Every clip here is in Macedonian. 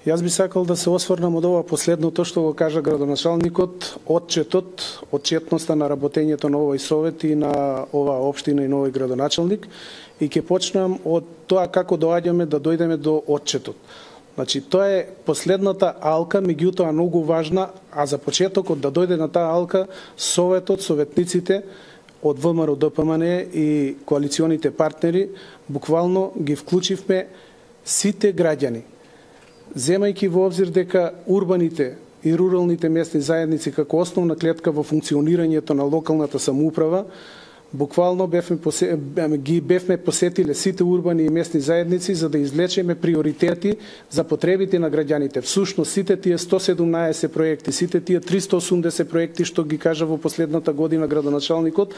Јас би сакал да се осврнам од ова последното што го кажа градоначалникот, отчетноста на работењето на овој совет и на оваа општина и на овој градоначалник, и ќе почнам од тоа како доаѓаме да дојдеме до отчетот. Значи, тоа е последната алка, меѓутоа многу важна, а за почетокот да дојде на таа алка, советот, советниците од ВМРО ДПМН и коалиционите партнери, буквално ги вклучивме сите граѓани. Земајќи во обзир дека урбаните и руралните местни заедници како основна клетка во функционирањето на локалната самоуправа, буквално ги бевме посетиле сите урбани и местни заедници за да извлечеме приоритети за потребите на граѓаните. Всушност, сите тие 117 проекти, сите тие 380 проекти што ги кажа во последната година градоначалникот,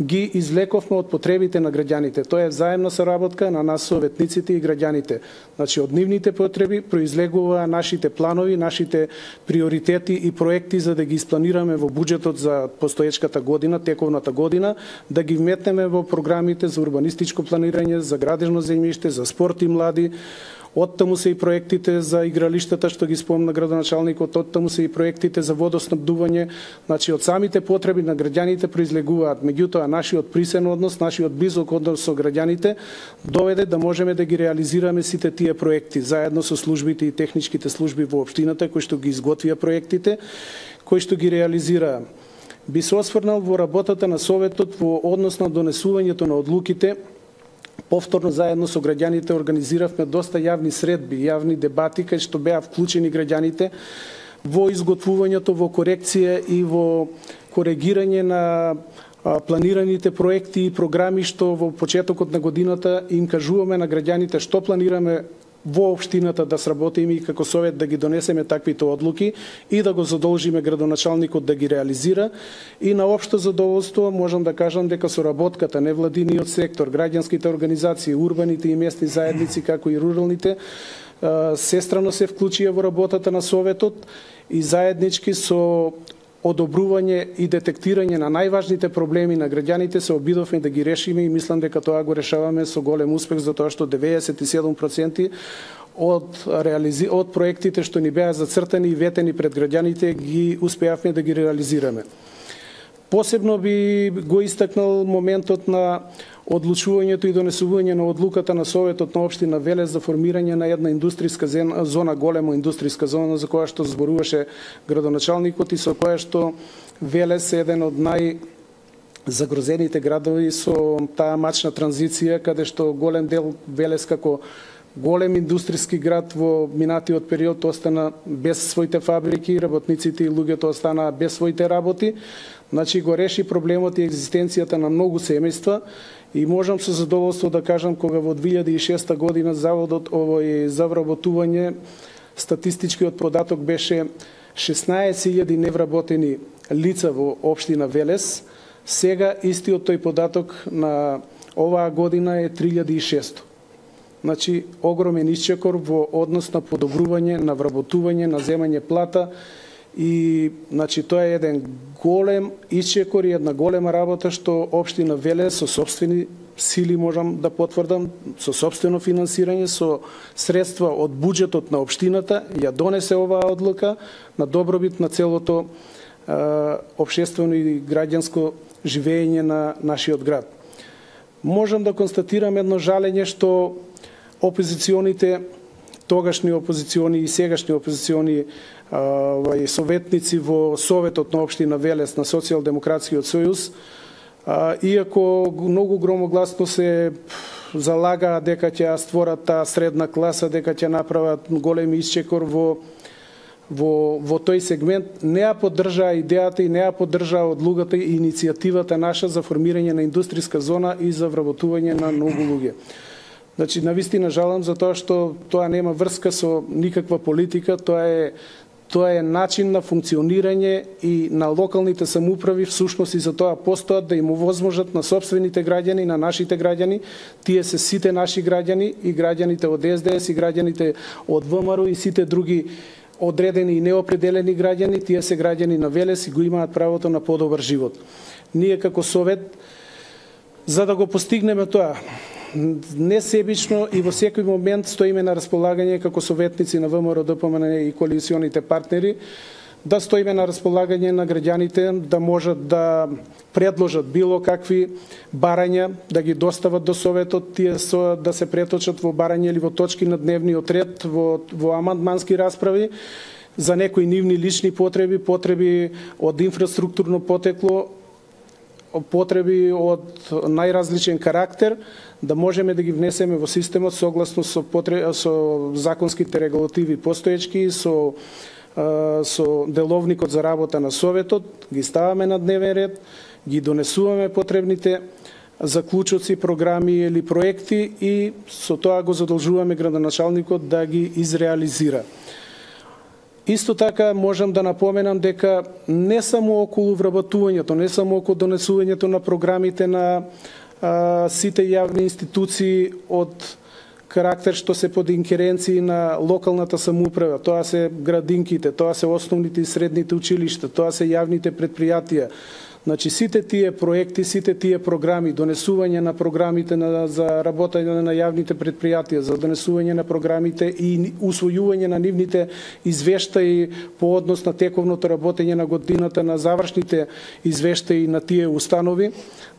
ги извлековме од потребите на граѓаните. Тоа е взаемна соработка на нас советниците и граѓаните. Значи, од нивните потреби произлегува нашите планови, нашите приоритети и проекти за да ги испланираме во буџетот за постоечката година, тековната година, да ги вметнеме во програмите за урбанистичко планирање, за градежно земјиште, за спорт и млади. Оттаму се и проектите за игралиштата што ги спомна градоначалникот, оттаму се и проектите за водоснабдување. Значи, од самите потреби на граѓаните произлегуваат. Меѓутоа, нашиот присен однос, нашиот близок однос со граѓаните доведе да можеме да ги реализираме сите тие проекти заедно со службите и техничките служби во општината кои што ги изготвија проектите, кои што ги реализираа. Би се осврнал во работата на Советот во однос на донесувањето на одлуките. Повторно заедно со граѓаните организиравме доста јавни средби, јавни дебати кај што беа вклучени граѓаните во изготвувањето, во корекција и во коригирање на планираните проекти и програми што во почетокот на годината им кажуваме на граѓаните што планираме во општината да сработиме и како совет да ги донесеме таквите одлуки и да го задолжиме градоначалникот да ги реализира. И на општо задоволство можам да кажам дека соработката, невладиниот сектор, граѓанските организации, урбаните и местни заедници, како и руралните, сестрано се вклучија во работата на советот и заеднички со одобрување и детектирање на најважните проблеми на граѓаните се обидовме да ги решиме и мислам дека тоа го решаваме со голем успех, затоа што 97% од проектите што ни беа зацртани и ветени пред граѓаните ги успеавме да ги реализираме. Посебно би го истакнал моментот на одлучувањето и донесување на одлуката на Советот на општина Велес за формирање на една индустријска зона, голема индустријска зона за која што зборуваше градоначалникот и со која што Велес е еден од најзагрозените градови со таа мачна транзиција, каде што голем дел Велес како голем индустријски град во минатиот период остана без своите фабрики, работниците и луѓето останаа без своите работи. Значи го реши проблемот и екзистенцијата на многу семејства и можам со задоволство да кажам кога во 2006 година заводот за вработување статистичкиот податок беше 16.000 невработени лица во општина Велес, сега истиот тој податок на оваа година е 3.600. Значи огромен исчекор во однос на подобрување, на вработување, на земање плата. И значи тоа е еден голем исчекор и една голема работа што општина Велес со сопствени сили можам да потврдам, со сопствено финансирање, со средства од буџетот на општината ја донесе оваа одлука на добробит на целото општествено и граѓанско живење на нашиот град. Можам да констатирам едно жалење што опозиционите, тогашни опозициони и сегашни опозициони советници во Советот на општина Велес на Социјалдемократскиот сојуз, иако многу громогласно се залагаа дека ќе створат таа средна класа, дека ќе направат голем исчекор во тој сегмент, не ја поддржаа идејата и не ја поддржаа одлугата и иницијативата наша за формирање на индустријска зона и за вработување на многу луѓе. Значи, навистина жалам за тоа што тоа нема врска со никаква политика, тоа е начин на функционирање и на локалните самоуправи, всушност и за тоа постојат да им овозможат на сопствените граѓани, на нашите граѓани, тие се сите наши граѓани и граѓаните од СДС и граѓаните од ВМРО и сите други одредени и неопределени граѓани, тие се граѓани на Велес и го имаат правото на подобар живот. Ние како совет, за да го постигнеме тоа, несебично и во секој момент стоиме на располагање како советници на ВМРО, ДПМН и коалиционите партнери, да стоиме на располагање на граѓаните, да можат да предложат било какви барања, да ги достават до Советот, тие да се преточат во барања или во точки на дневниот ред, во амандмански расправи, за некои нивни лични потреби, потреби од инфраструктурно потекло, потреби од најразличен карактер, да можеме да ги внесеме во системот согласно со законските регулативи постоечки, со деловникот за работа на Советот, ги ставаме на дневен ред, ги донесуваме потребните заклучоци, програми или проекти и со тоа го задолжуваме градоначалникот да ги изреализира. Исто така можам да напоменам дека не само околу вработувањето, не само околу донесувањето на програмите на сите јавни институции од карактер што се под инкеренции на локалната самоуправа, тоа се градинките, тоа се основните и средните училишта, тоа се јавните предпријатија. Значи сите тие проекти, сите тие програми, донесување на програмите за работење на јавните предпријатија, за донесување на програмите и усвојување на нивните извештаи по однос на тековното работење на годината, на завршните извештаи на тие установи,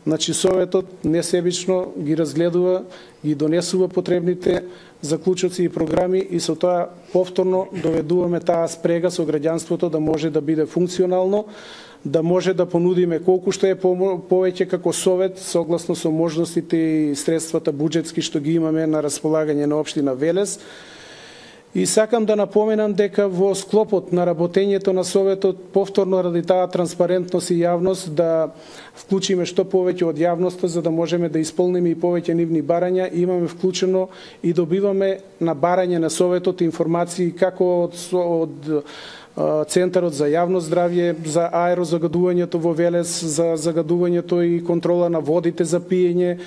значи Советот несебично ги разгледува, ги донесува потребните заклучоци и програми и со тоа повторно доведуваме таа спрега со граѓанството да може да биде функционално, да може да понудиме колку што е повеќе како Совет, согласно со можностите и средствата буџетски што ги имаме на располагање на општина Велес. И сакам да напоменам дека во склопот на работењето на Советот, повторно ради таа транспарентност и јавност, да вклучиме што повеќе од јавноста, за да можеме да исполниме и повеќе нивни барања. Имаме вклучено и добиваме на барање на Советот информации како од Центарот за јавно здравје, за аерозагадувањето во Велес, за загадувањето и контрола на водите за пиење,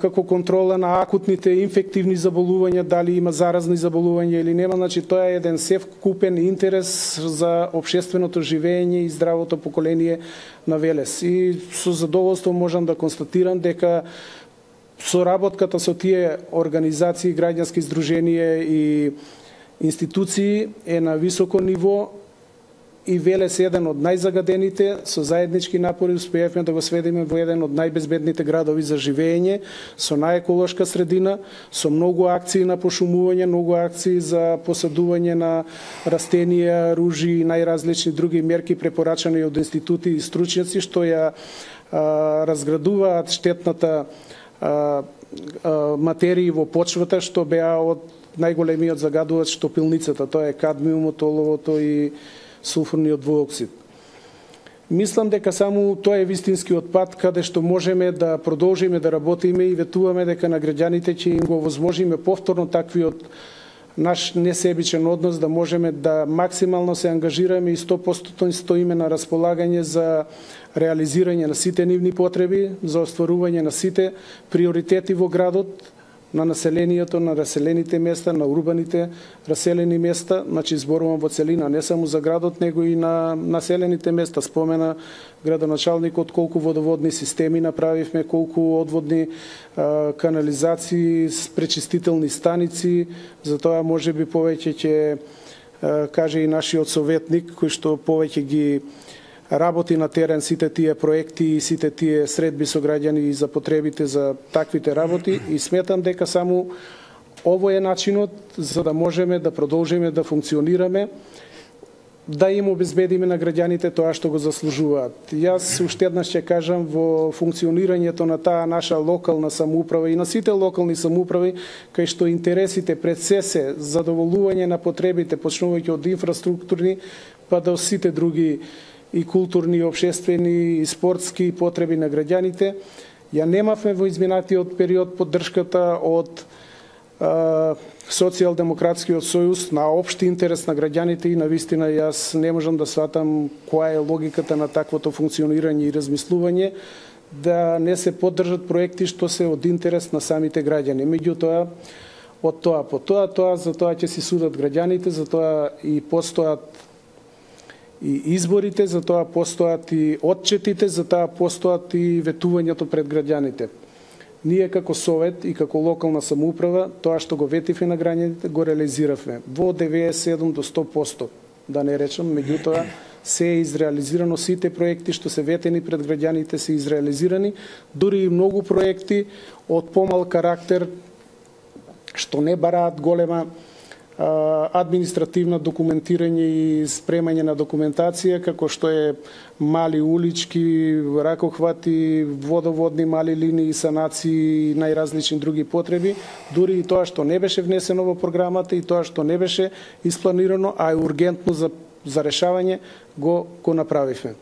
како контрола на акутните инфективни заболувања, дали има заразни заболувања или нема. Значи, тоа е еден севкупен интерес за општественото живење и здравото поколение на Велес. И со задоволство можам да констатирам дека соработката со тие организации, граѓански здруженија и институции е на високо ниво и Велес е еден од најзагадените, со заеднички напори успеевме да го сведеме во еден од најбезбедните градови за живење, со најеколошка средина, со многу акции на пошумување, многу акции за посадување на растенија, ружи и најразлични други мерки препорачани од институти и стручњаци што ја разградуваат штетната материи во почвата што беа од најголемиот загадувач топилницата, тоа е кадмиумот, оловото и сулфурниот двуоксид. Мислам дека само тоа е вистинскиот пат каде што можеме да продолжиме да работиме и ветуваме дека на граѓаните ќе им го возможиме повторно таквиот наш несебичен однос, да можеме да максимално се ангажираме и 100% стоиме на располагање за реализирање на сите нивни потреби, за остварување на сите приоритети во градот, на населението, на раселените места, на урбаните раселени места, значи зборувам во целина, не само за градот, него и на населените места. Спомена градоначалникот колку водоводни системи направивме, колку одводни канализации, пречистителни станици, за тоа можеби повеќе ќе каже и нашиот советник, кој што повеќе ги работи на терен сите тие проекти и сите тие средби со граѓани и за потребите за таквите работи и сметам дека само ово е начинот за да можеме да продолжиме да функционираме, да им обезбедиме на граѓаните тоа што го заслужуваат. Јас уште еднаш ќе кажам, во функционирањето на таа наша локална самоуправа и на сите локални самоуправи, кај што интересите пред се задоволување на потребите, почнувајќи од инфраструктурни па до сите други и културни, и општествени, и спортски потреби на граѓаните. Ја немавме во изминатиот период поддршката од Социјалдемократскиот сојуз на општи интерес на граѓаните и навистина јас не можам да сватам која е логиката на таквото функционирање и размислување да не се поддржат проекти што се од интерес на самите граѓани. Меѓутоа, од тоа по тоа, за тоа ќе си судат граѓаните, за тоа и постојат и изборите, за тоа постојат и отчетите, за тоа постојат и ветувањето пред граѓаните. Ние како совет и како локална самоуправа, тоа што го ветивме на граѓаните, го реализиравме во 97 до 100%, да не речам, меѓутоа се е изреализирано, сите проекти што се ветени пред граѓаните се изреализирани, дури и многу проекти од помал карактер што не бараат голема административна документирање и спремање на документација, како што е мали улички, ракохвати, водоводни мали линии, санации и најразлични други потреби, дури и тоа што не беше внесено во програмата и тоа што не беше испланирано, а е ургентно за решавање, го направивме.